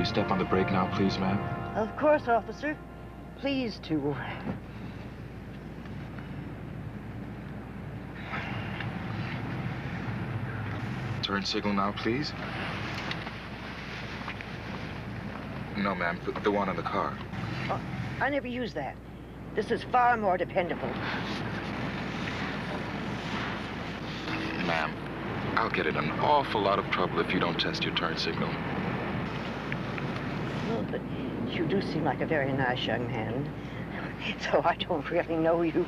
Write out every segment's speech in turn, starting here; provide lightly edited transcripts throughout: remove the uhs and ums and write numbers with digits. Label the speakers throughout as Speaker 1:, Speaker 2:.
Speaker 1: step on the brake now, please, ma'am?
Speaker 2: Of course, officer. Please to.
Speaker 1: Turn signal now, please. No, ma'am, the one on the car.
Speaker 2: Oh, I never use that. This is far more dependable.
Speaker 1: Ma'am, I'll get in an awful lot of trouble if you don't test your turn signal.
Speaker 2: Well, but you do seem like a very nice young man. So I don't really know you.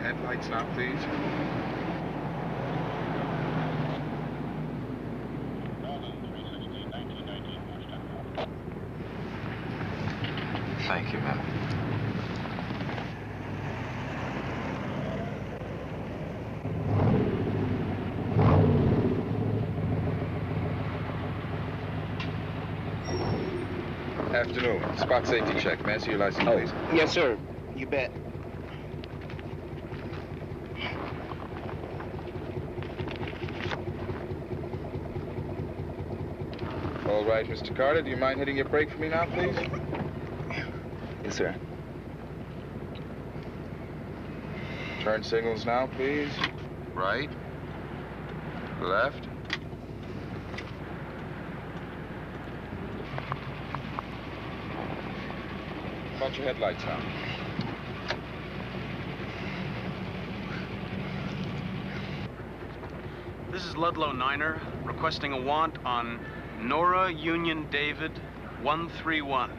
Speaker 1: Headlights now, please. Thank you, ma'am. Afternoon. Spot safety check. May I see your license, please?
Speaker 3: Yes, sir. You bet.
Speaker 1: All right, Mr. Carter, do you mind hitting your brake for me now, please?
Speaker 3: Yes, sir.
Speaker 1: Turn signals now, please. Right. Left. About your headlights now.
Speaker 4: This is Ludlow Niner, requesting a want on Nora Union David 131.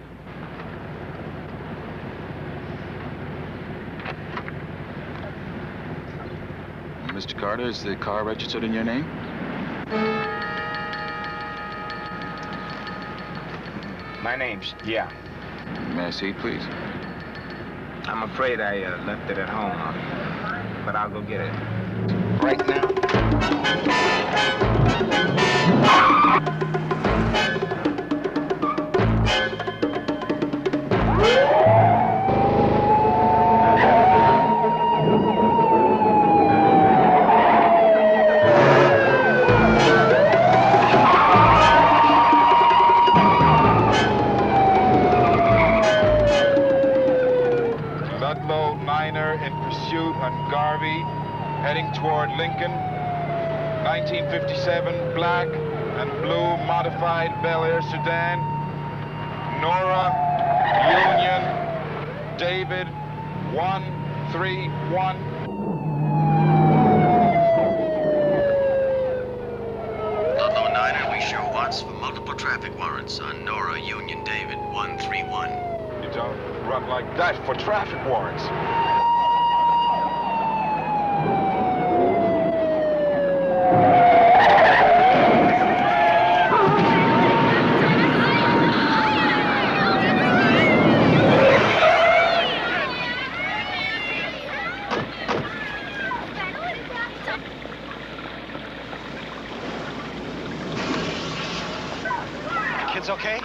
Speaker 1: Mr. Carter, is the car registered in your name?
Speaker 3: My name's, yeah.
Speaker 1: May I see it, please?
Speaker 3: I'm afraid I left it at home, but I'll go get it. Right now.
Speaker 1: Ludlow Niner in pursuit on Garvey, heading toward Lincoln. 1957 black and blue modified Bel Air sedan. Nora Union David 131.
Speaker 5: Ludlow Niner, we show wants for multiple traffic warrants on Nora Union David 131.
Speaker 1: You don't run like that for traffic warrants.
Speaker 4: Kids okay?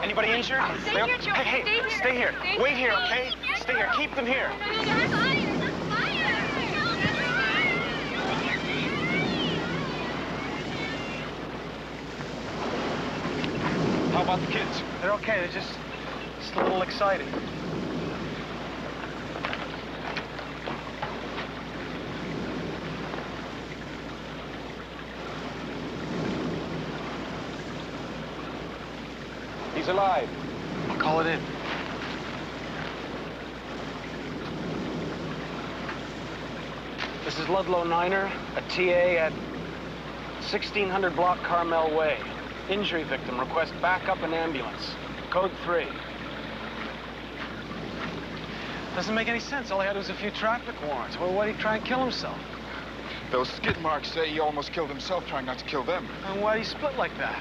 Speaker 4: Anybody injured?
Speaker 6: Stay here, Joe.
Speaker 4: Hey, stay here. Wait here, okay? Stay here. Keep them here.
Speaker 1: How about the kids?
Speaker 4: They're okay. They're just a little excited.
Speaker 1: He's alive.
Speaker 4: I'll call it in. This is Ludlow Niner, a TA at 1600 block Carmel Way. Injury victim, request backup and ambulance. Code 3. Doesn't make any sense. All he had was a few traffic warrants. Well, why'd he try and kill himself?
Speaker 1: Those skid marks say he almost killed himself trying not to kill them.
Speaker 4: And why'd he split like that?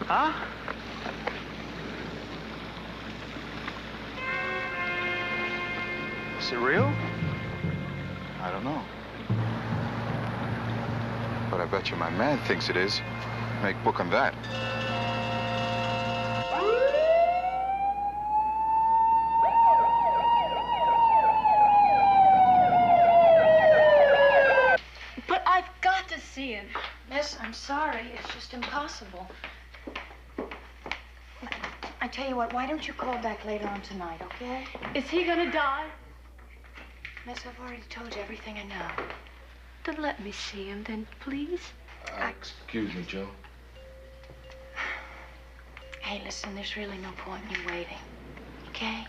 Speaker 4: Huh? Is it real?
Speaker 1: I don't know. But I bet you my man thinks it is. Make book on that.
Speaker 6: But I've got to see him. impossible. I tell you what, why don't you call back later on tonight, okay?
Speaker 7: Is he gonna die?
Speaker 6: Miss, I've already told you everything I know.
Speaker 7: Then let me see him, then, please.
Speaker 1: Excuse me, Joe.
Speaker 6: Hey, listen, there's really no point in you waiting, okay?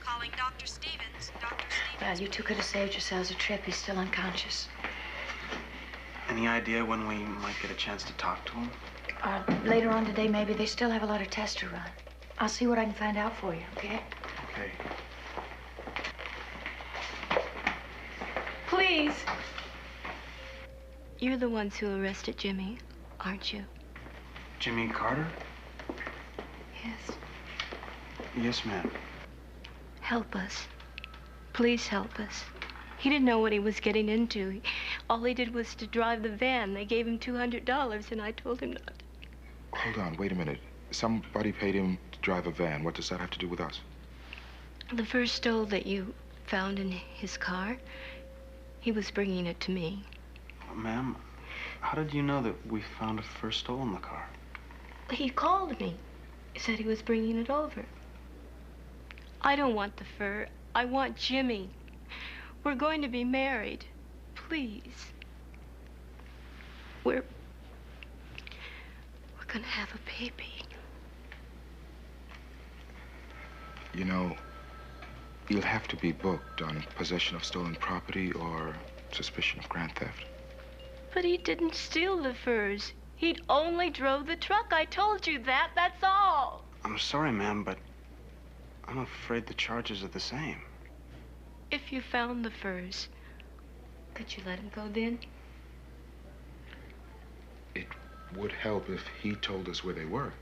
Speaker 8: Calling Dr. Stevens. Dr. Stevens.
Speaker 6: Well, you two could have saved yourselves a trip. He's still unconscious.
Speaker 4: Any idea when we might get a chance to talk to him?
Speaker 6: Later on today, maybe. They still have a lot of tests to run. I'll see what I can find out for you, okay?
Speaker 4: Okay.
Speaker 7: Please. You're the ones who arrested Jimmy, aren't you?
Speaker 4: Jimmy Carter?
Speaker 7: Yes.
Speaker 4: Yes, ma'am.
Speaker 7: Help us. Please help us. He didn't know what he was getting into. All he did was to drive the van. They gave him $200, and I told him not.
Speaker 9: Hold on, wait a minute. Somebody paid him to drive a van. What does that have to do with us?
Speaker 7: The first stole that you found in his car, he was bringing it to me.
Speaker 4: Ma'am, how did you know that we found a first stole in the car?
Speaker 7: He called me. He said he was bringing it over. I don't want the fur. I want Jimmy. We're going to be married. Please. We're gonna have a baby.
Speaker 9: You know, you'll have to be booked on possession of stolen property or suspicion of grand theft.
Speaker 7: But he didn't steal the furs. He'd only drove the truck. I told you that. That's all.
Speaker 4: I'm sorry, ma'am, but I'm afraid the charges are the same.
Speaker 7: If you found the furs, could you let him go then?
Speaker 9: It would help if he told us where they were.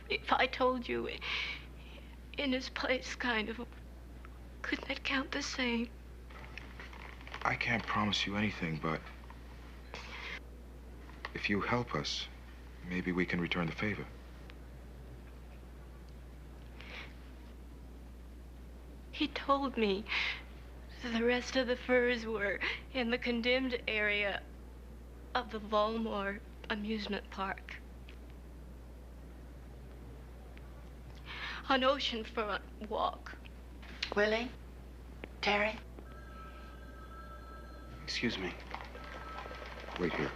Speaker 7: If I told you in his place, kind of, couldn't that count the same?
Speaker 9: I can't promise you anything, but if you help us, maybe we can return the favor.
Speaker 7: He told me the rest of the furs were in the condemned area of the Volmore amusement park. An oceanfront walk.
Speaker 6: Willie? Terry?
Speaker 4: Excuse me.
Speaker 9: Wait here.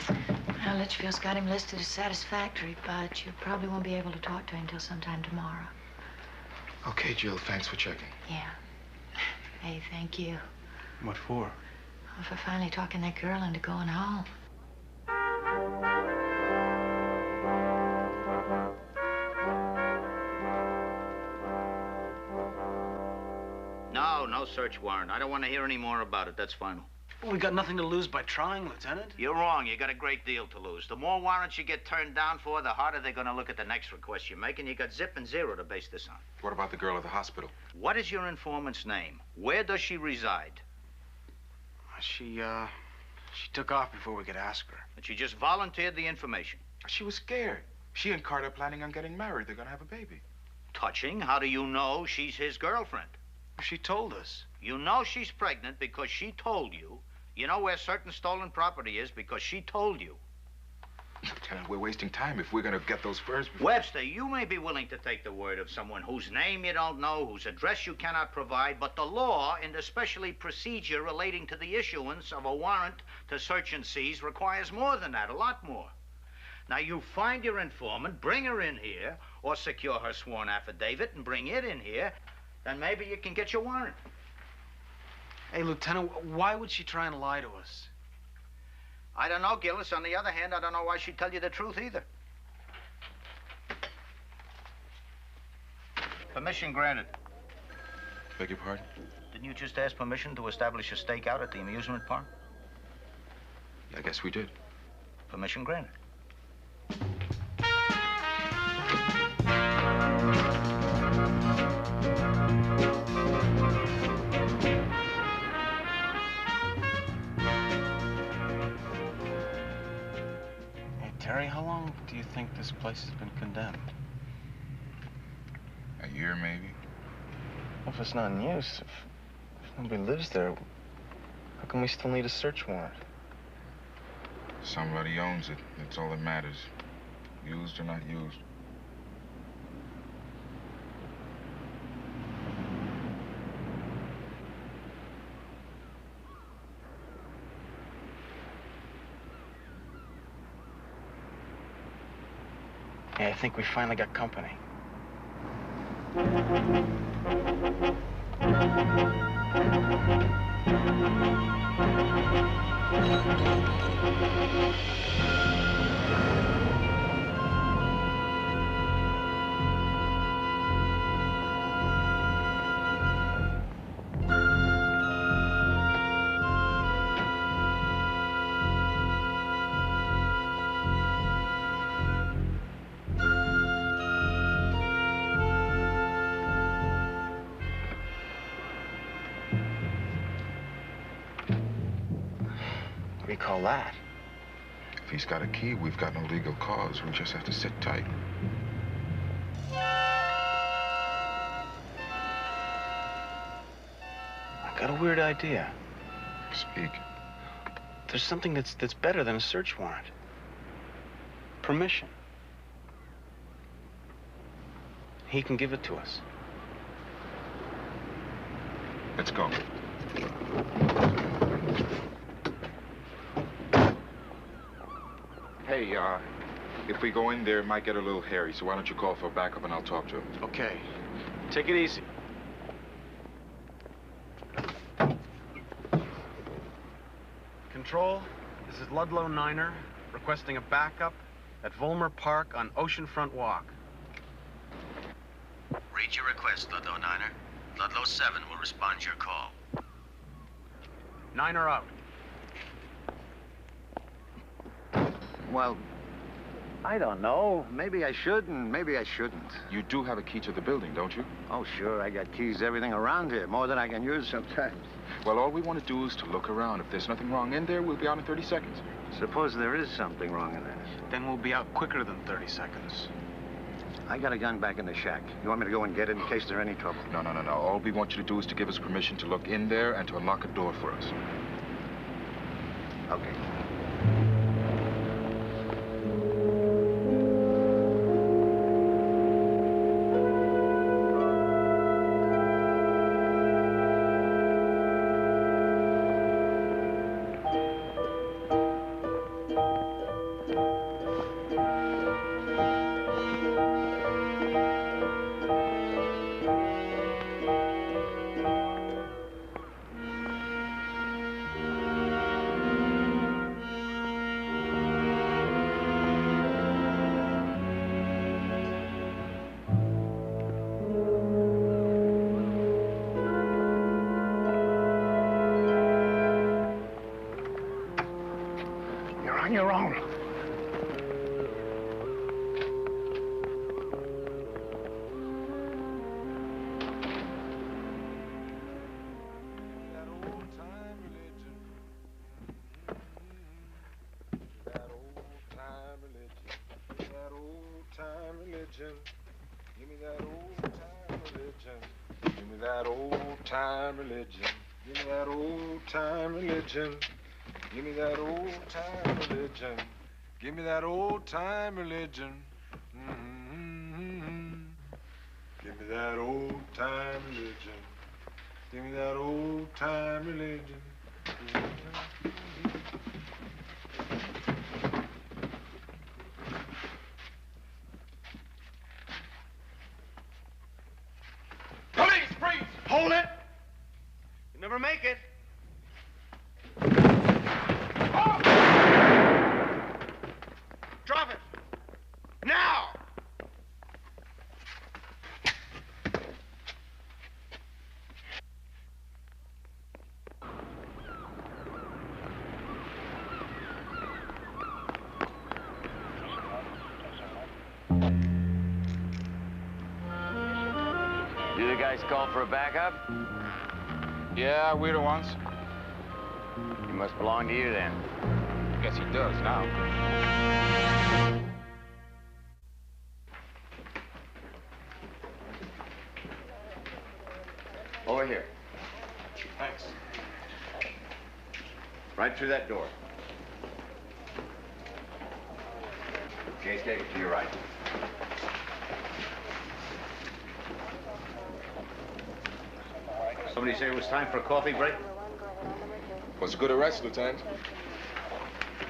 Speaker 6: Well, Litchfield's got him listed as satisfactory, but you probably won't be able to talk to him until sometime tomorrow.
Speaker 9: Okay, Jill, thanks for checking.
Speaker 6: Yeah. Hey, thank you.
Speaker 4: What for?
Speaker 6: Well, for finally talking that girl into going home.
Speaker 5: No search warrant. I don't want to hear any more about it. That's final.
Speaker 4: Well, we got nothing to lose by trying, Lieutenant.
Speaker 5: You're wrong. You got a great deal to lose. The more warrants you get turned down for, the harder they're going to look at the next request you make, and you got zip and zero to base this on.
Speaker 9: What about the girl at the hospital?
Speaker 5: What is your informant's name? Where does she reside?
Speaker 4: She took off before we could ask her.
Speaker 5: And she just volunteered the information.
Speaker 9: She was scared. She and Carter are planning on getting married. They're gonna have a baby.
Speaker 5: Touching? How do you know she's his girlfriend?
Speaker 4: She told us.
Speaker 5: You know she's pregnant because she told you. You know where certain stolen property is because she told you.
Speaker 9: Lieutenant, we're wasting time if we're gonna get those furs before...
Speaker 5: Webster, you may be willing to take the word of someone whose name you don't know, whose address you cannot provide, but the law, and especially procedure relating to the issuance of a warrant to search and seize, requires more than that, a lot more. Now, you find your informant, bring her in here, or secure her sworn affidavit and bring it in here, then maybe you can get your warrant.
Speaker 4: Hey, Lieutenant, why would she try and lie to us?
Speaker 5: I don't know, Gillis. On the other hand, I don't know why she'd tell you the truth either. Permission granted.
Speaker 9: Beg your pardon?
Speaker 5: Didn't you just ask permission to establish a stakeout at the amusement park?
Speaker 9: I guess we did.
Speaker 5: Permission granted.
Speaker 4: Terry, how long do you think this place has been condemned?
Speaker 9: A year, maybe.
Speaker 4: Well, if it's not in use, if Nobody lives there. How come we still need a search warrant?
Speaker 9: Somebody owns it. That's all that matters. Used or not used.
Speaker 4: Yeah, I think we finally got company. What do you call that?
Speaker 9: If he's got a key, we've got no legal cause. We just have to sit tight.
Speaker 4: I got a weird idea.
Speaker 9: Speak.
Speaker 4: There's something that's better than a search warrant. Permission. He can give it to us.
Speaker 9: Let's go. Hey, if we go in there, it might get a little hairy, so why don't you call for backup and I'll talk to him.
Speaker 4: Okay. Take it easy. Control, this is Ludlow Niner, requesting a backup at Volmer Park on Oceanfront Walk.
Speaker 10: Read your request, Ludlow Niner. Ludlow 7 will respond to your call.
Speaker 4: Niner out.
Speaker 11: Well, I don't know. Maybe I should and maybe I shouldn't.
Speaker 9: You do have a key to the building, don't you?
Speaker 11: Oh, sure. I got keys to everything around here, more than I can use sometimes.
Speaker 9: Well, all we want to do is to look around. If there's nothing wrong in there, we'll be out in 30 seconds.
Speaker 11: Suppose there is something wrong in there.
Speaker 4: Then we'll be out quicker than 30 seconds.
Speaker 11: I got a gun back in the shack. You want me to go and get it in case there's any trouble?
Speaker 9: No. All we want you to do is to give us permission to look in there and to unlock a door for us.
Speaker 11: Okay.
Speaker 12: On your own.
Speaker 1: Give me that old time religion. Give me that old time religion. Give me that old time religion. Give me that old time religion. Give me that old time religion. Give me that old time religion. Give me that old time religion.
Speaker 4: Police, freeze! Hold it! You never make it. Drop it! Now!
Speaker 10: You the guys called for a backup?
Speaker 3: Yeah, we're the ones.
Speaker 10: He must belong to you then.
Speaker 3: Guess he does now.
Speaker 10: Over here.
Speaker 4: Thanks.
Speaker 5: Right through that door. Okay, take it to your right. Somebody say it was time for a coffee break?
Speaker 9: Was a good arrest, Lieutenant.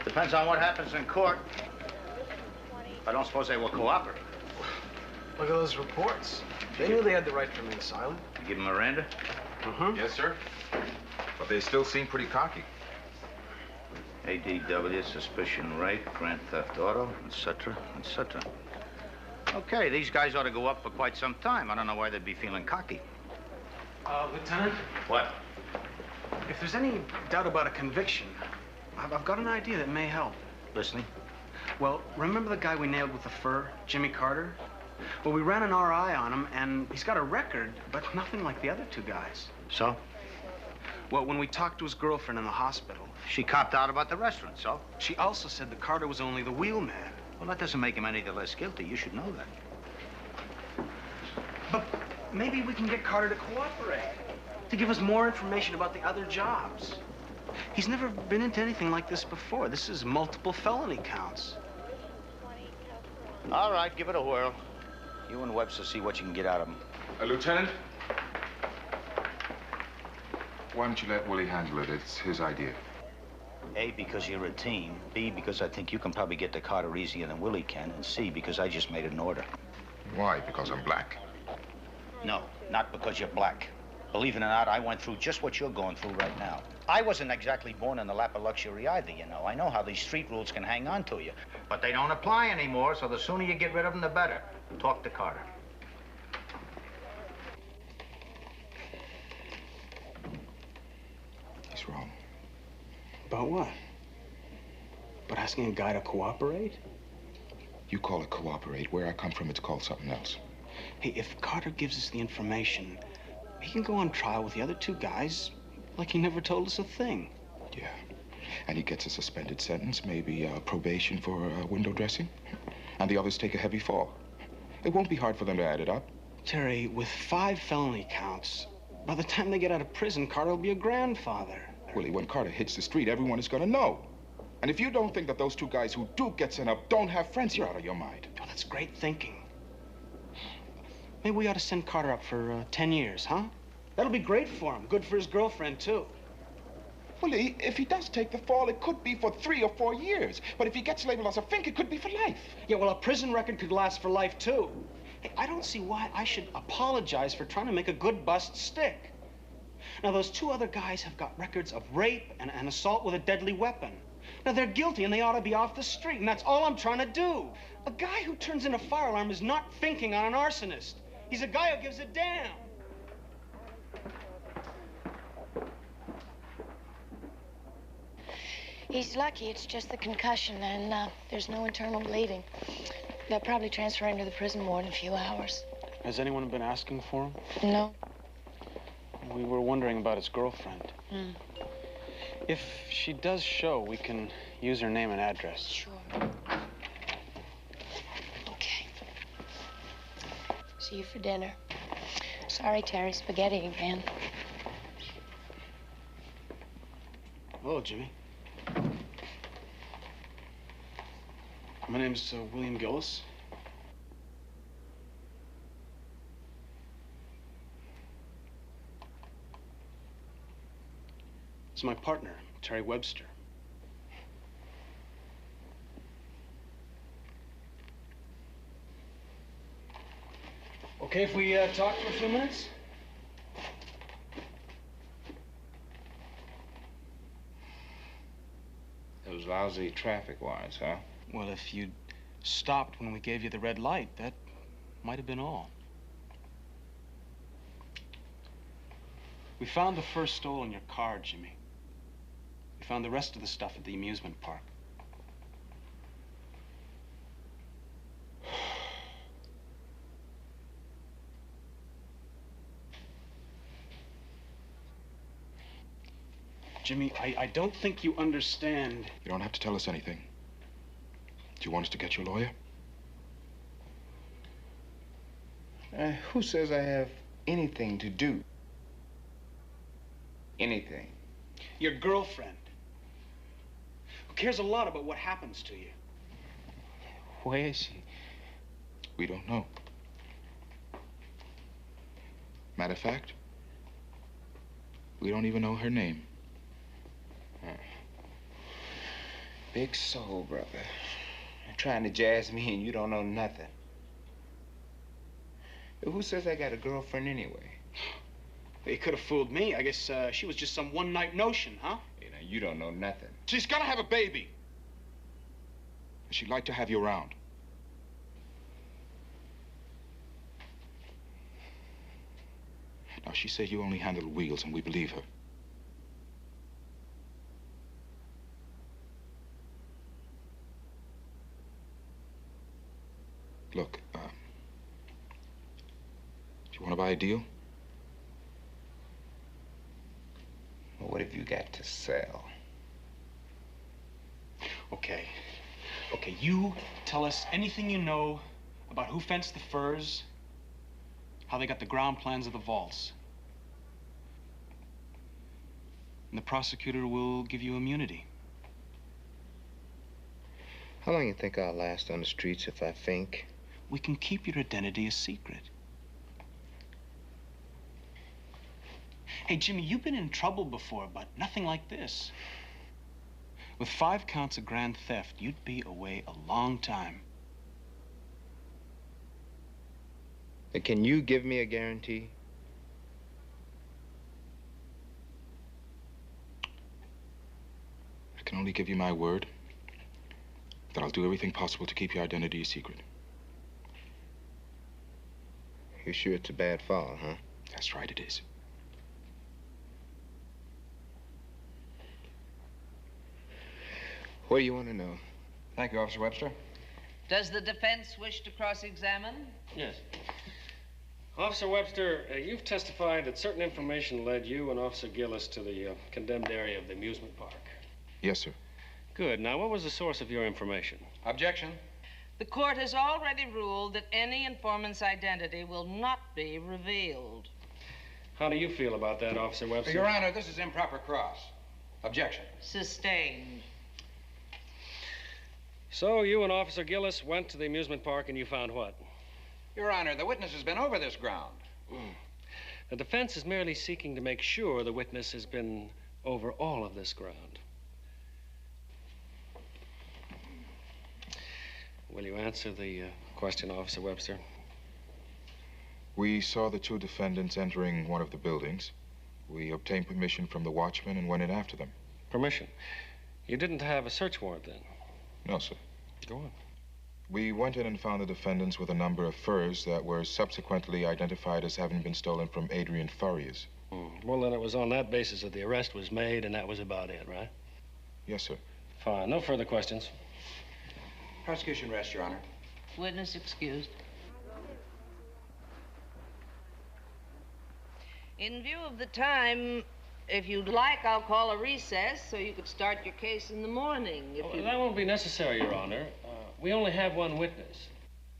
Speaker 5: Depends on what happens in court. I don't suppose they will cooperate.
Speaker 4: Look at those reports. They knew they had the right to remain silent.
Speaker 5: You give them Miranda?
Speaker 4: Mm-hmm.
Speaker 9: Yes, sir. But they still seem pretty cocky.
Speaker 5: ADW, suspicion rape, grand theft auto, etc., etc. Okay, these guys ought to go up for quite some time. I don't know why they'd be feeling cocky.
Speaker 4: Lieutenant?
Speaker 5: What?
Speaker 4: If there's any doubt about a conviction, I've got an idea that may help.
Speaker 5: Listening?
Speaker 4: Well, remember the guy we nailed with the fur, Jimmy Carter? Well, we ran an RI on him, and he's got a record, but nothing like the other two guys.
Speaker 5: So?
Speaker 4: Well, when we talked to his girlfriend in the hospital...
Speaker 5: She copped out about the restaurant, so?
Speaker 4: She also said that Carter was only the wheelman.
Speaker 5: Well, that doesn't make him any the less guilty. You should know that.
Speaker 4: But maybe we can get Carter to cooperate, to give us more information about the other jobs. He's never been into anything like this before. This is multiple felony counts.
Speaker 5: All right, give it a whirl. You and Webster see what you can get out of him.
Speaker 9: Lieutenant? Why don't you let Willie handle it? It's his idea.
Speaker 5: A, because you're a team. B, because I think you can probably get to Carter easier than Willie can. And C, because I just made an order.
Speaker 9: Why? Because I'm black?
Speaker 5: No, not because you're black. Believe it or not, I went through just what you're going through right now. I wasn't exactly born in the lap of luxury either, you know. I know how these street rules can hang on to you. But they don't apply anymore, so the sooner you get rid of them, the better. Talk to Carter.
Speaker 9: He's wrong.
Speaker 4: About what? About asking a guy to cooperate?
Speaker 9: You call it cooperate. Where I come from, it's called something else.
Speaker 4: Hey, if Carter gives us the information, he can go on trial with the other two guys like he never told us a thing.
Speaker 9: Yeah. And he gets a suspended sentence, maybe probation for window dressing. And the others take a heavy fall. It won't be hard for them to add it up.
Speaker 4: Terry, with 5 felony counts, by the time they get out of prison, Carter will be a grandfather.
Speaker 9: Willie, when Carter hits the street, everyone is going to know. And if you don't think that those two guys who do get sent up don't have friends, you're out of your mind.
Speaker 4: Oh, that's great thinking. Maybe we ought to send Carter up for 10 years, huh? That'll be great for him. Good for his girlfriend, too.
Speaker 9: Willie, if he does take the fall, it could be for 3 or 4 years. But if he gets labeled as a fink, it could be for life.
Speaker 4: Yeah, well, a prison record could last for life, too. Hey, I don't see why I should apologize for trying to make a good bust stick. Now, those 2 other guys have got records of rape and assault with a deadly weapon. Now, they're guilty, and they ought to be off the street, and that's all I'm trying to do. A guy who turns in a fire alarm is not thinking on an arsonist. He's a guy who gives a damn.
Speaker 6: He's lucky it's just the concussion, and there's no internal bleeding. They'll probably transfer him to the prison ward in a few hours.
Speaker 4: Has anyone been asking for him?
Speaker 6: No.
Speaker 4: We were wondering about his girlfriend. If she does show, we can use her name and address.
Speaker 6: Sure. Okay. See you for dinner. Sorry, Terry, spaghetti again.
Speaker 4: Hello, Jimmy. My name's William Gillis. This is my partner, Terry Webster. Okay if we talk for a few minutes?
Speaker 9: Those lousy traffic warrants, huh?
Speaker 4: Well, if you'd stopped when we gave you the red light, that might have been all. We found the fur stole in your car, Jimmy. We found the rest of the stuff at the amusement park. Jimmy, I don't think you understand.
Speaker 9: You don't have to tell us anything. Do you want us to get your lawyer?
Speaker 12: Who says I have anything to do? Anything?
Speaker 4: Your girlfriend. cares a lot about what happens to you.
Speaker 12: Where is she?
Speaker 9: We don't know. Matter of fact, we don't even know her name.
Speaker 12: Big soul, brother. You're trying to jazz me and you don't know nothing. Who says I got a girlfriend anyway?
Speaker 4: They could have fooled me. I guess she was just some one-night notion, huh?
Speaker 12: You know, you don't know nothing.
Speaker 9: She's gonna have a baby. She'd like to have you around. Now, she said you only handled wheels, and we believe her. Look, do you want to buy a deal?
Speaker 12: Well, what have you got to sell?
Speaker 4: Okay. Okay, you tell us anything you know about who fenced the furs, how they got the ground plans of the vaults. And the prosecutor will give you immunity.
Speaker 12: How long you think I'll last on the streets if I think?
Speaker 4: We can keep your identity a secret. Hey, Jimmy, you've been in trouble before, but nothing like this. With 5 counts of grand theft, you'd be away a long time.
Speaker 12: Can you give me a guarantee?
Speaker 9: I can only give you my word that I'll do everything possible to keep your identity a secret.
Speaker 12: You sure it's a bad fall, huh?
Speaker 9: That's right, it is.
Speaker 12: What do you want to know?
Speaker 13: Thank you, Officer Webster.
Speaker 14: Does the defense wish to cross-examine?
Speaker 15: Yes. Officer Webster, you've testified that certain information led you and Officer Gillis to the condemned area of the amusement park.
Speaker 9: Yes, sir.
Speaker 15: Good. Now, what was the source of your information?
Speaker 13: Objection.
Speaker 14: The court has already ruled that any informant's identity will not be revealed.
Speaker 15: How do you feel about that, Officer Webster?
Speaker 13: Your Honor, this is improper cross. Objection.
Speaker 14: Sustained.
Speaker 15: So, you and Officer Gillis went to the amusement park and you found what?
Speaker 13: Your Honor, the witness has been over this ground.
Speaker 15: The defense is merely seeking to make sure the witness has been over all of this ground. Will you answer the question, Officer Webster?
Speaker 9: We saw the 2 defendants entering one of the buildings. We obtained permission from the watchman and went in after them.
Speaker 15: Permission? You didn't have a search warrant then?
Speaker 9: No, sir.
Speaker 15: Go on.
Speaker 9: We went in and found the defendants with a number of furs that were subsequently identified as having been stolen from Adrian Furriers.
Speaker 15: Well, then it was on that basis that the arrest was made, and that was about it, right?
Speaker 9: Yes, sir.
Speaker 15: Fine. No further questions.
Speaker 13: Prosecution rests, Your Honor.
Speaker 14: Witness excused. In view of the time, if you'd like, I'll call a recess so you could start your case in the morning.
Speaker 15: That won't be necessary, Your Honor. We only have one witness.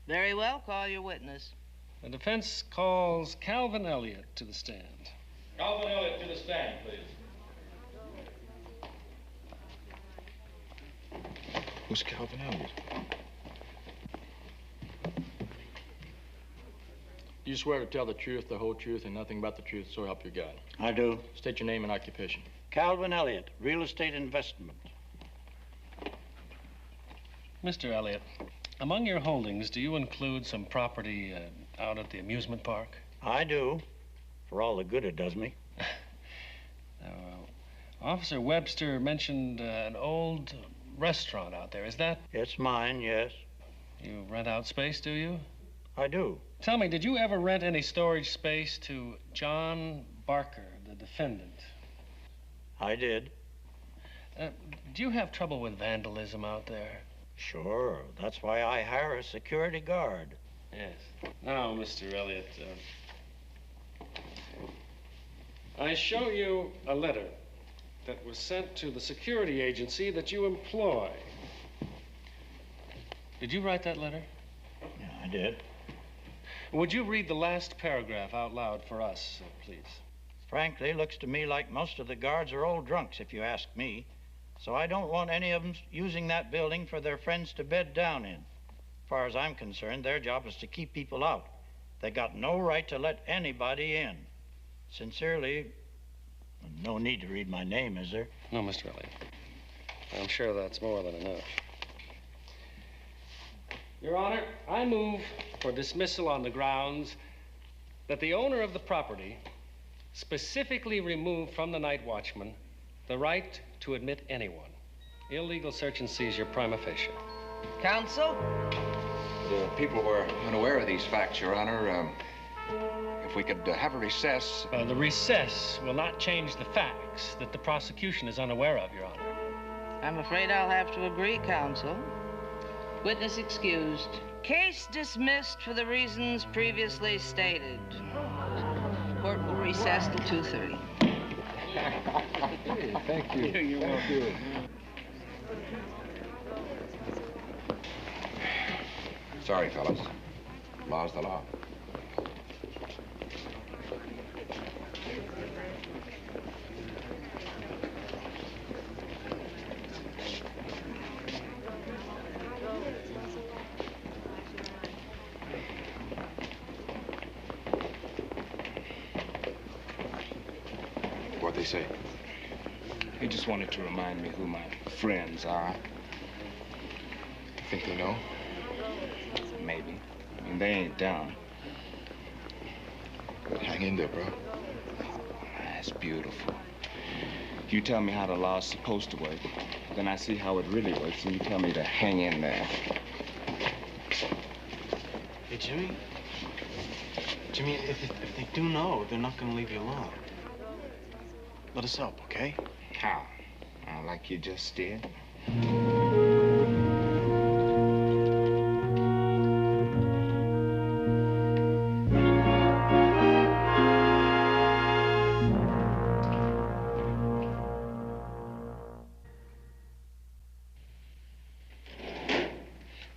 Speaker 14: Very well, call your witness.
Speaker 15: The defense calls Calvin Elliott to the stand.
Speaker 16: Calvin Elliott to the stand, please.
Speaker 9: Who's Calvin Elliott?
Speaker 16: You swear to tell the truth, the whole truth, and nothing but the truth, so help you God?
Speaker 5: I do.
Speaker 16: State your name and occupation.
Speaker 5: Calvin Elliott, real estate investment.
Speaker 15: Mr. Elliott, among your holdings, do you include some property out at the amusement park?
Speaker 5: I do, for all the good it does me.
Speaker 15: Officer Webster mentioned an old restaurant out there. Is that?
Speaker 5: It's mine, yes.
Speaker 15: You rent out space, do you?
Speaker 5: I do.
Speaker 15: Tell me, did you ever rent any storage space to John Barker, the defendant?
Speaker 5: I did.
Speaker 15: Do you have trouble with vandalism out there?
Speaker 5: Sure. That's why I hire a security guard.
Speaker 15: Yes. Now, Mr. Elliott, I show you a letter that was sent to the security agency that you employ. Did you write that letter?
Speaker 5: Yeah, I did.
Speaker 15: Would you read the last paragraph out loud for us, please?
Speaker 5: Frankly, looks to me like most of the guards are old drunks, if you ask me.
Speaker 17: So I don't want any of them using that building for their friends to bed down in. As far as I'm concerned, their job is to keep people out. They got no right to let anybody in. Sincerely, no need to read my name, is there?
Speaker 15: No, Mr. Elliott. I'm sure that's more than enough. Your Honor, I move for dismissal on the grounds that the owner of the property specifically removed from the night watchman the right to admit anyone. Illegal search and seizure prima facie.
Speaker 14: Counsel?
Speaker 13: The people were unaware of these facts, Your Honor. If we could have a recess.
Speaker 15: The recess will not change the facts that the prosecution is unaware of, Your Honor.
Speaker 14: I'm afraid I'll have to agree, counsel. Witness excused. Case dismissed for the reasons previously stated. Court will recess till 2:30.
Speaker 13: Thank you.
Speaker 15: You're welcome.
Speaker 9: Sorry, fellas. Law's the law. What'd they say?
Speaker 12: He just wanted to remind me who my friends are.
Speaker 9: Think they know?
Speaker 12: Maybe. I mean, they ain't down.
Speaker 9: Hang in there, bro.
Speaker 12: That's beautiful. You tell me how the law's supposed to work, then I see how it really works, and you tell me to hang in there.
Speaker 4: Hey, Jimmy. Jimmy, if they do know, they're not going to leave you alone. Let us help, okay?
Speaker 12: How? Like you just did?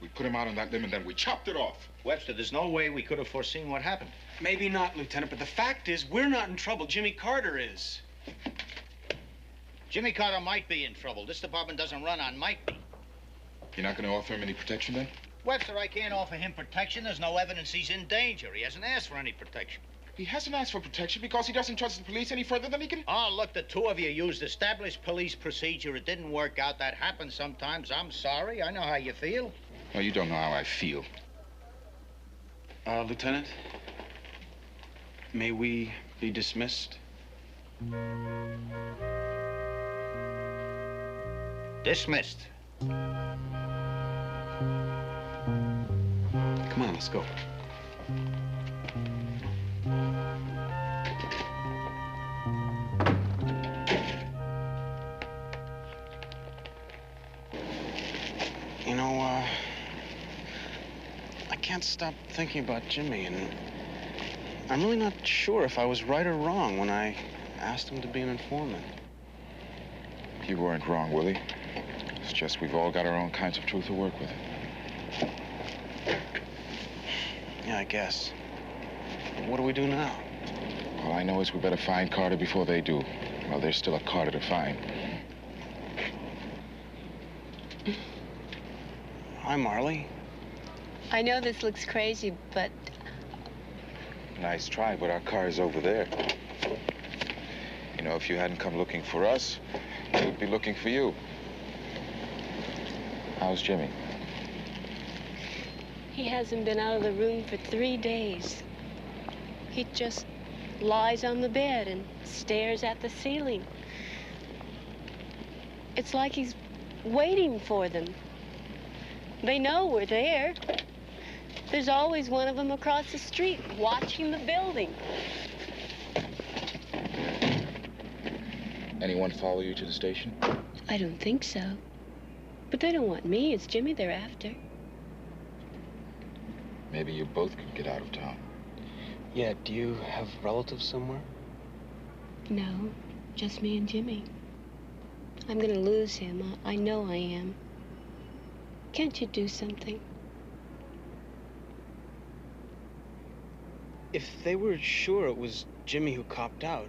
Speaker 9: We put him out on that limb and then we chopped it off.
Speaker 5: Webster, there's no way we could have foreseen what happened.
Speaker 4: Maybe not, Lieutenant, but the fact is, we're not in trouble. Jimmy Carter is.
Speaker 5: Jimmy Carter might be in trouble. This department doesn't run on might be.
Speaker 9: You're not going to offer him any protection then?
Speaker 5: Webster, I can't offer him protection. There's no evidence he's in danger. He hasn't asked for any protection.
Speaker 9: He hasn't asked for protection because he doesn't trust the police any further than he can...
Speaker 5: Oh, look, the two of you used established police procedure. It didn't work out. That happens sometimes. I'm sorry. I know how you feel.
Speaker 9: No, you don't know how I feel.
Speaker 4: Lieutenant, may we be dismissed?
Speaker 5: Dismissed.
Speaker 4: Come on, let's go. You know, I can't stop thinking about Jimmy, and I'm really not sure if I was right or wrong when I asked him to be an informant.
Speaker 9: You weren't wrong, Willie. It's just we've all got our own kinds of truth to work with.
Speaker 4: Yeah, I guess. What do we do now?
Speaker 9: All I know is we better find Carter before they do. Well, there's still a Carter to find.
Speaker 4: Hi, Marley.
Speaker 7: I know this looks crazy, but...
Speaker 9: Nice try, but our car is over there. You know, if you hadn't come looking for us, we'd be looking for you. How's Jimmy?
Speaker 7: He hasn't been out of the room for 3 days. He just lies on the bed and stares at the ceiling. It's like he's waiting for them. They know we're there. There's always one of them across the street watching the building.
Speaker 9: Anyone follow you to the station?
Speaker 7: I don't think so. But they don't want me. It's Jimmy they're after.
Speaker 9: Maybe you both could get out of town.
Speaker 4: Yeah, do you have relatives somewhere?
Speaker 7: No, just me and Jimmy. I'm gonna lose him. I know I am. Can't you do something?
Speaker 4: If they were sure it was Jimmy who copped out,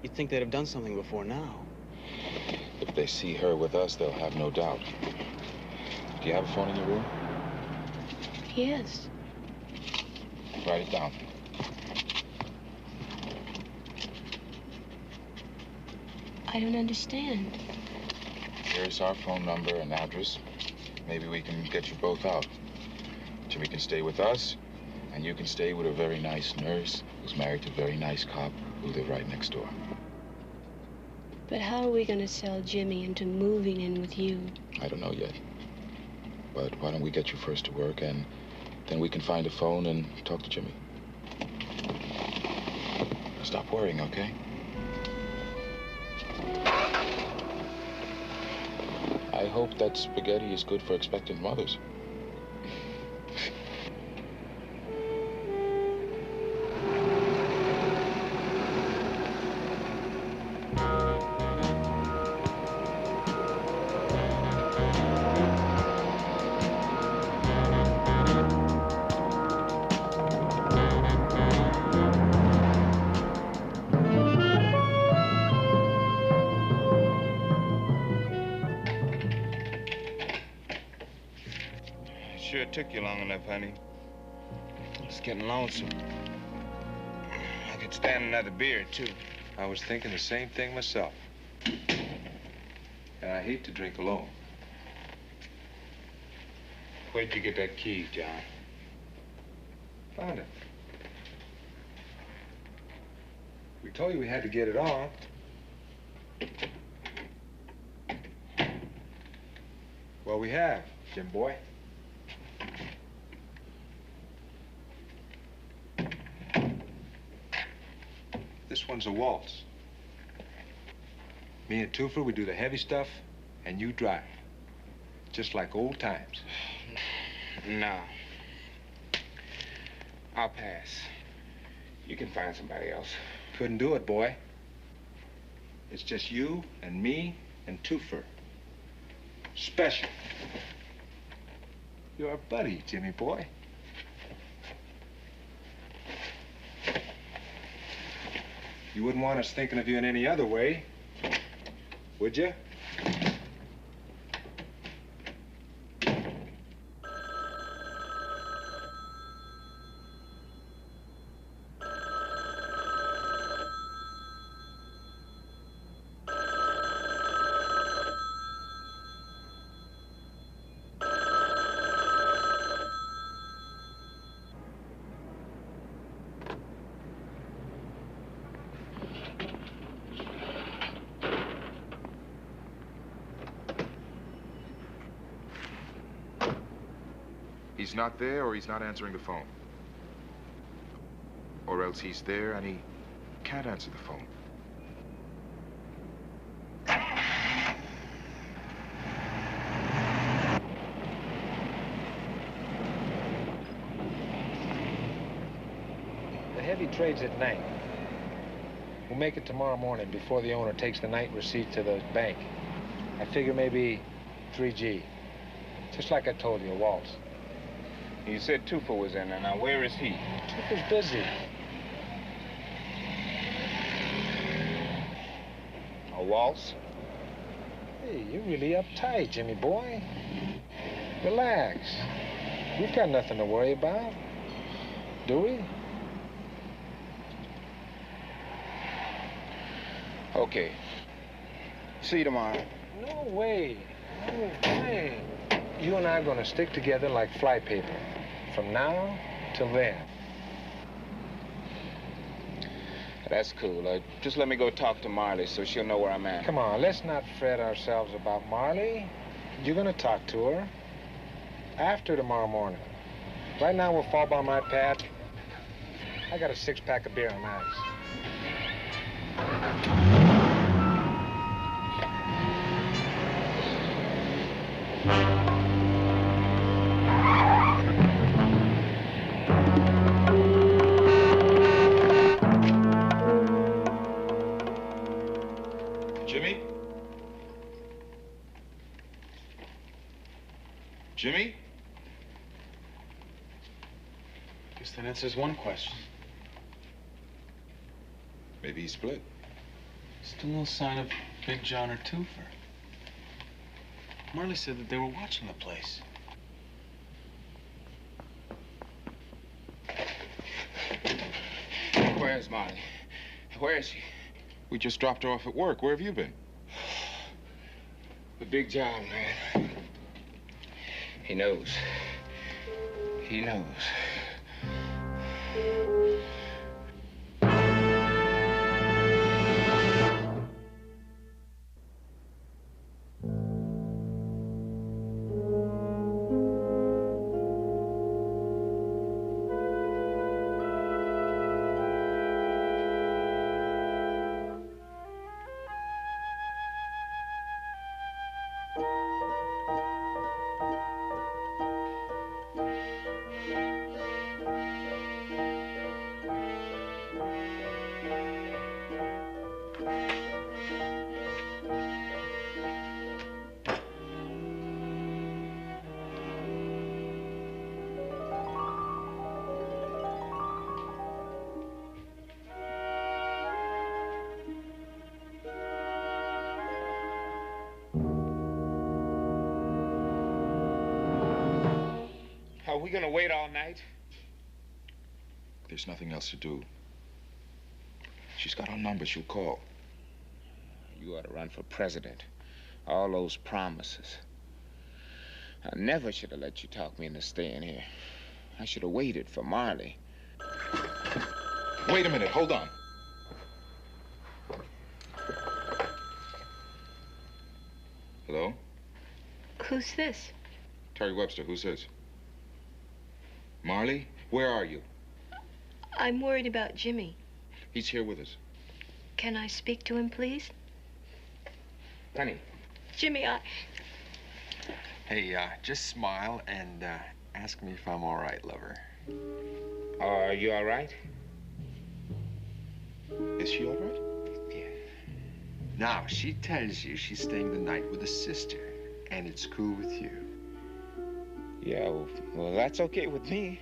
Speaker 4: you'd think they'd have done something before now.
Speaker 9: If they they see her with us, they'll have no doubt. Do you have a phone in your room?
Speaker 7: Yes.
Speaker 9: Write it down.
Speaker 7: I don't understand.
Speaker 9: Here's our phone number and address. Maybe we can get you both out. Jimmy can stay with us, and you can stay with a very nice nurse who's married to a very nice cop who live right next door.
Speaker 7: But how are we going to sell Jimmy into moving in with you?
Speaker 9: I don't know yet. But why don't we get you first to work, and then we can find a phone and talk to Jimmy. Stop worrying, okay? I hope that spaghetti is good for expectant mothers.
Speaker 12: Sure took you long enough, honey. It's getting lonesome. I could stand another beer, too.
Speaker 1: I was thinking the same thing myself. And I hate to drink alone.
Speaker 12: Where'd you get that key, John?
Speaker 1: Found it. We told you we had to get it on. Well, we have, Jim boy. This one's a waltz. Me and Toofer, we do the heavy stuff, and you drive. Just like old times.
Speaker 12: No. I'll pass. You can find somebody else.
Speaker 1: Couldn't do it, boy. It's just you and me and Toofer. Special. You're a buddy, Jimmy boy. You wouldn't want us thinking of you in any other way, would you?
Speaker 9: He's not there, or he's not answering the phone. Or else he's there and he can't answer the phone.
Speaker 1: The heavy trade's at night. We'll make it tomorrow morning before the owner takes the night receipt to the bank. I figure maybe 3G. Just like I told you, a waltz.
Speaker 12: You said Toofer was in there. Now, where is he?
Speaker 1: Toofer's busy.
Speaker 12: A waltz?
Speaker 1: Hey, you're really uptight, Jimmy boy. Relax. We've got nothing to worry about. Do we?
Speaker 12: Okay. See you tomorrow.
Speaker 1: No way. No way. You and I are going to stick together like flypaper. From now till then.
Speaker 12: That's cool. Just let me go talk to Marley so she'll know where I'm at.
Speaker 1: Come on, let's not fret ourselves about Marley. You're going to talk to her after tomorrow morning. Right now, we'll fall by my pad. I got a 6-pack of beer on ice.
Speaker 9: Jimmy? Jimmy?
Speaker 16: Guess that answers one question.
Speaker 9: Maybe he split.
Speaker 16: Still no sign of Big John or Toofer.
Speaker 18: Marley said that they were watching the place.
Speaker 9: Where's Marley? Where is she? We just dropped her off at work. Where have you been?
Speaker 12: A big job, man. He knows. He knows. Are we gonna wait all night?
Speaker 9: There's nothing else to do. She's got our number. She'll call.
Speaker 12: You ought to run for president. All those promises. I never should have let you talk me into staying here. I should have waited for Marley.
Speaker 9: Wait a minute. Hold on. Hello?
Speaker 7: Who's this?
Speaker 9: Terry Webster. Who's this? Marley? Where are you?
Speaker 7: I'm worried about Jimmy.
Speaker 9: He's here with us.
Speaker 7: Can I speak to him, please?
Speaker 12: Honey.
Speaker 7: Jimmy,
Speaker 18: Hey, just smile and ask me if I'm all right, lover.
Speaker 12: Are you all right?
Speaker 9: Is she all right?
Speaker 18: Yeah. Now, she tells you she's staying the night with a sister, and it's cool with you.
Speaker 12: Yeah, well, that's okay with me.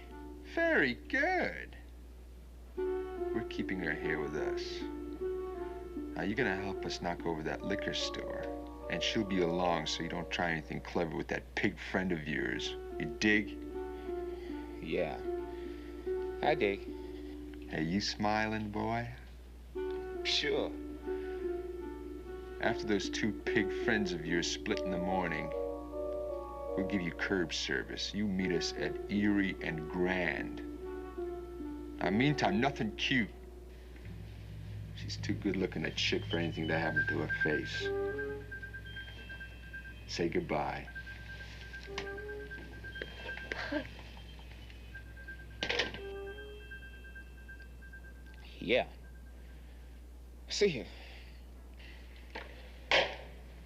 Speaker 18: Very good. We're keeping her here with us. Now, you're gonna help us knock over that liquor store, and she'll be along so you don't try anything clever with that pig friend of yours. You dig?
Speaker 12: Yeah, I dig.
Speaker 18: Hey, you smiling, boy?
Speaker 12: Sure.
Speaker 18: After those two pig friends of yours split in the morning, we'll give you curb service. You meet us at Erie and Grand. Now, meantime, nothing cute. She's too good-looking a chick for anything to happen to her face. Say goodbye.
Speaker 12: Yeah. See you.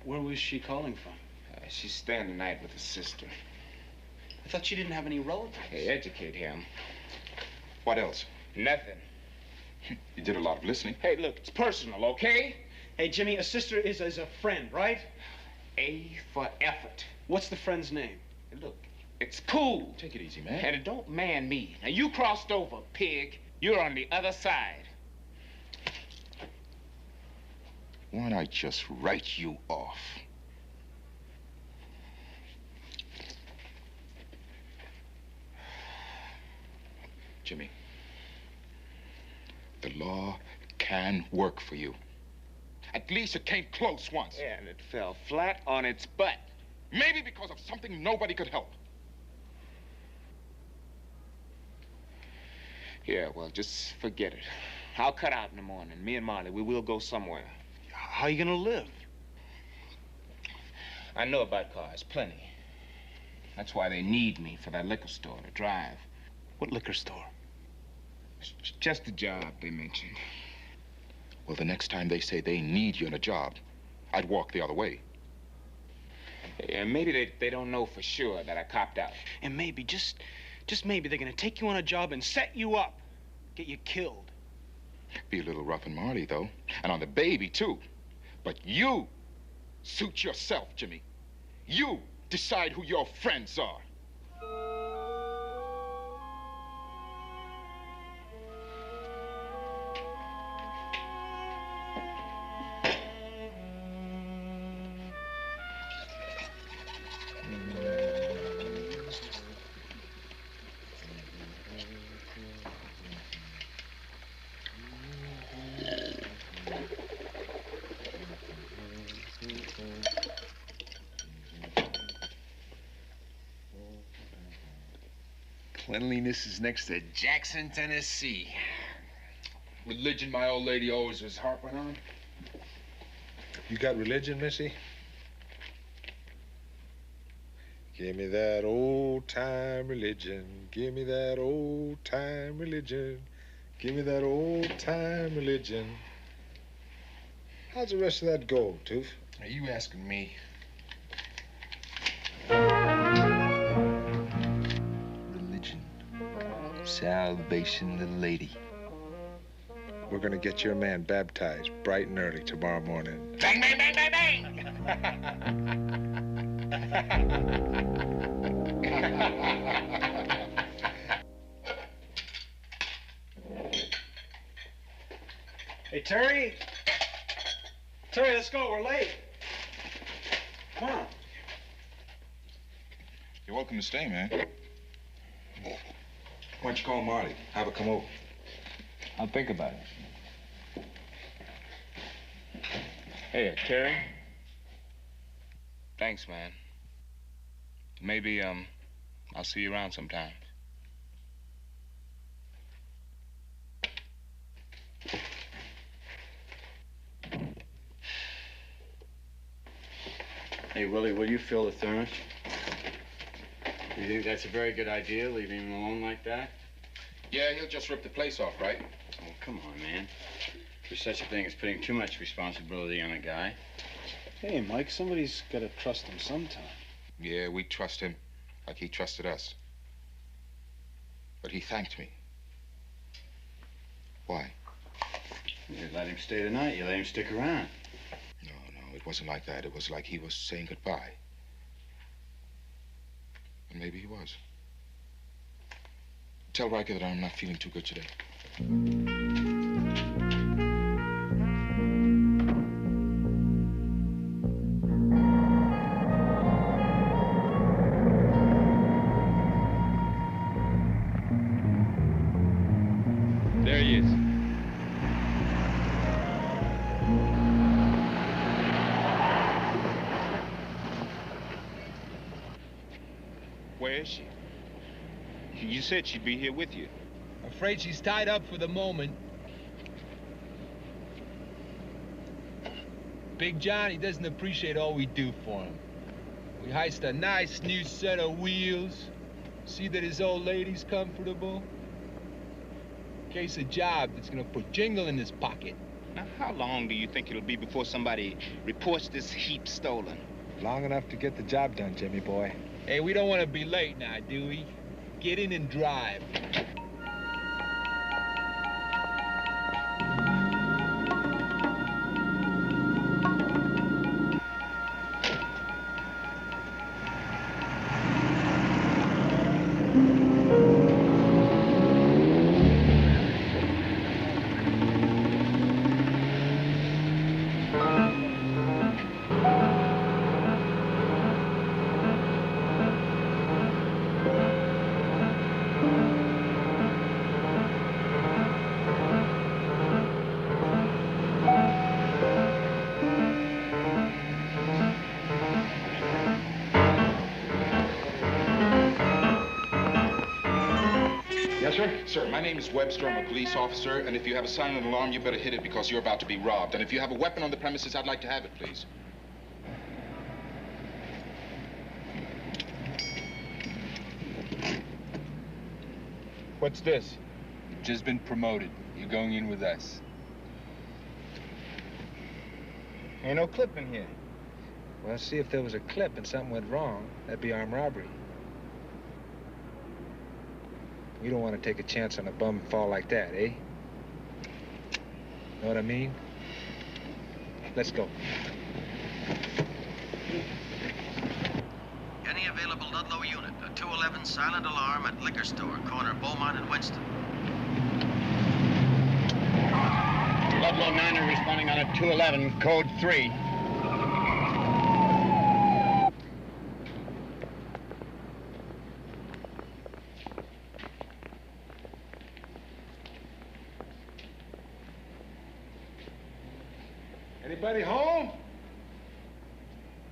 Speaker 4: Where was she calling from?
Speaker 12: She's staying the night with her sister.
Speaker 4: I thought she didn't have any relatives.
Speaker 12: Hey, educate him.
Speaker 9: What else?
Speaker 12: Nothing.
Speaker 9: You did a lot of listening.
Speaker 12: Hey, look, it's personal, okay?
Speaker 4: Hey, Jimmy, a sister is a friend, right?
Speaker 12: A for effort.
Speaker 4: What's the friend's name?
Speaker 12: Hey, look, it's cool.
Speaker 9: Take it easy, man.
Speaker 12: And it don't man me. Now, you crossed over, pig. You're on the other side.
Speaker 9: Why don't I just write you off? Jimmy, the law can work for you. At least it came close once.
Speaker 12: Yeah, and it fell flat on its butt.
Speaker 9: Maybe because of something nobody could help.
Speaker 12: Yeah, well, just forget it. I'll cut out in the morning. Me and Marley, we will go somewhere.
Speaker 4: How are you gonna live?
Speaker 12: I know about cars, plenty. That's why they need me for that liquor store to drive.
Speaker 4: What liquor store?
Speaker 12: It's just a job they mentioned.
Speaker 9: Well, the next time they say they need you in a job, I'd walk the other way.
Speaker 12: And maybe they don't know for sure that I copped out.
Speaker 4: And maybe, just maybe, they're gonna take you on a job and set you up. Get you killed.
Speaker 9: Be a little rough on Marley, though. And on the baby, too. But you suit yourself, Jimmy. You decide who your friends are.
Speaker 18: Cleanliness is next to Jackson, Tennessee. Religion my old lady always was harping on.
Speaker 1: You got religion, Missy? Give me that old-time religion. Give me that old-time religion. Give me that old-time religion. How's the rest of that go, Toof?
Speaker 18: Are you asking me? Religion. Salvation, little lady.
Speaker 1: We're gonna get your man baptized bright and early tomorrow morning.
Speaker 18: Bang, bang, bang, bang, bang!
Speaker 4: Hey, Terry. Terry, let's go. We're late. Come on.
Speaker 9: You're welcome to stay, man.
Speaker 1: Why don't you call Marty? Have her come over.
Speaker 12: I'll think about it. Hey, Terry. Thanks, man. Maybe, I'll see you around sometime.
Speaker 4: Hey, Willie, will you fill the thermos? You think that's a very good idea, leaving him alone like that?
Speaker 9: Yeah, he'll just rip the place off, right?
Speaker 4: Oh, come on, man. There's such a thing as putting too much responsibility on a guy.
Speaker 19: Hey, Mike, somebody's got to trust him sometime.
Speaker 9: Yeah, we trust him like he trusted us. But he thanked me. Why?
Speaker 4: You let him stay the night. You let him stick around.
Speaker 9: No, it wasn't like that. It was like he was saying goodbye. And maybe he was. Tell Riker that I'm not feeling too good today.
Speaker 12: There he is. Where is she? You said she'd be here with you.
Speaker 20: Afraid she's tied up for the moment. Big John, he doesn't appreciate all we do for him. We heist a nice new set of wheels, see that his old lady's comfortable. Case a job that's gonna put jingle in his pocket.
Speaker 12: Now, how long do you think it'll be before somebody reports this heap stolen?
Speaker 1: Long enough to get the job done, Jimmy boy.
Speaker 20: Hey, we don't want to be late now, do we? Get in and drive.
Speaker 9: Sir, my name is Webster. I'm a police officer, and if you have a silent alarm, you better hit it because you're about to be robbed. And if you have a weapon on the premises, I'd like to have it, please.
Speaker 20: What's this? You've just been promoted. You're going in with us.
Speaker 19: Ain't no clip in here. Well, see, if there was a clip and something went wrong, that'd be armed robbery. We don't want to take a chance on a bum fall like that, eh? Know what I mean? Let's go.
Speaker 10: Any available Ludlow unit, a 211 silent alarm at liquor store, corner Beaumont and Winston.
Speaker 4: Ludlow 9 responding on a 211, code 3.
Speaker 20: Anybody home?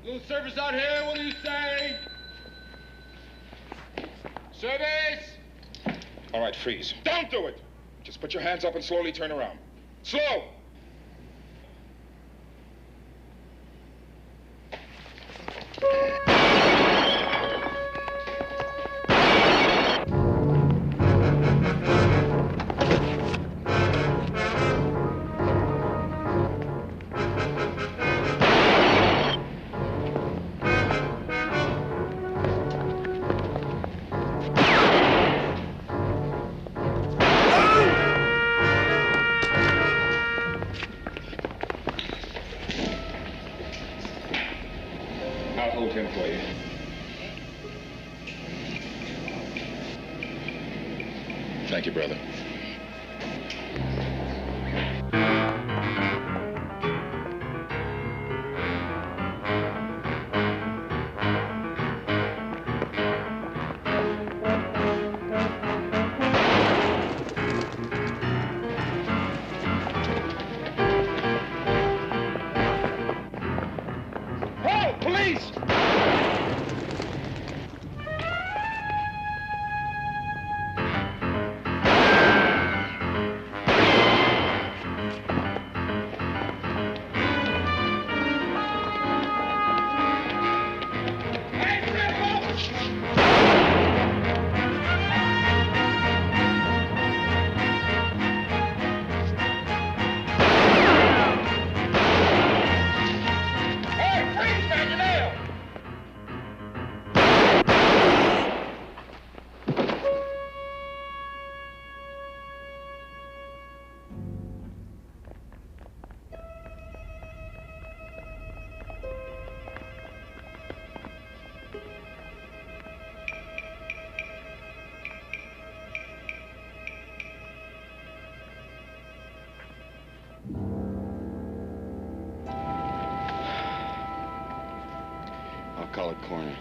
Speaker 20: Little service out here, what do you say? Service!
Speaker 9: All right, freeze. Don't do it! Just put your hands up and slowly turn around. Slow! I'll hold him for you. Thank you, brother. Hey, police! I'll call it coroner.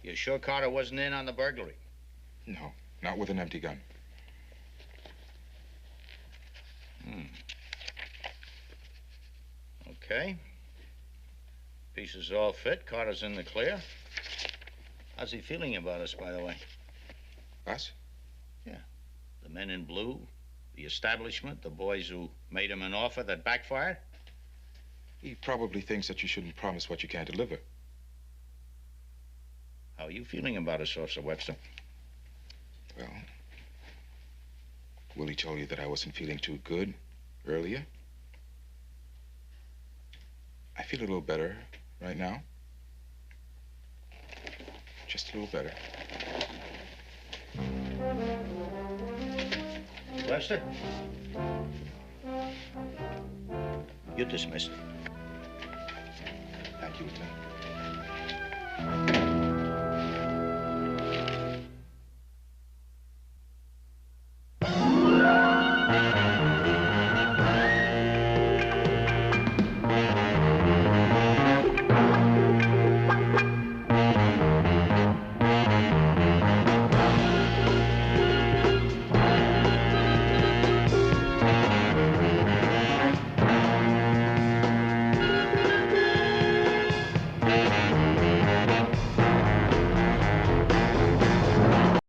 Speaker 5: You sure Carter wasn't in on the burglary?
Speaker 9: No, not with an empty gun.
Speaker 5: Okay. Pieces all fit. Carter's in the clear. How's he feeling about us, by the way?
Speaker 9: Us?
Speaker 5: Yeah. The men in blue, the establishment, the boys who made him an offer that backfired?
Speaker 9: He probably thinks that you shouldn't promise what you can't deliver.
Speaker 5: How are you feeling about us, Officer Webster?
Speaker 9: Well, Willie told you that I wasn't feeling too good earlier. I feel a little better right now. Just a little better.
Speaker 5: Webster? You're dismissed.
Speaker 9: Thank you, Lieutenant.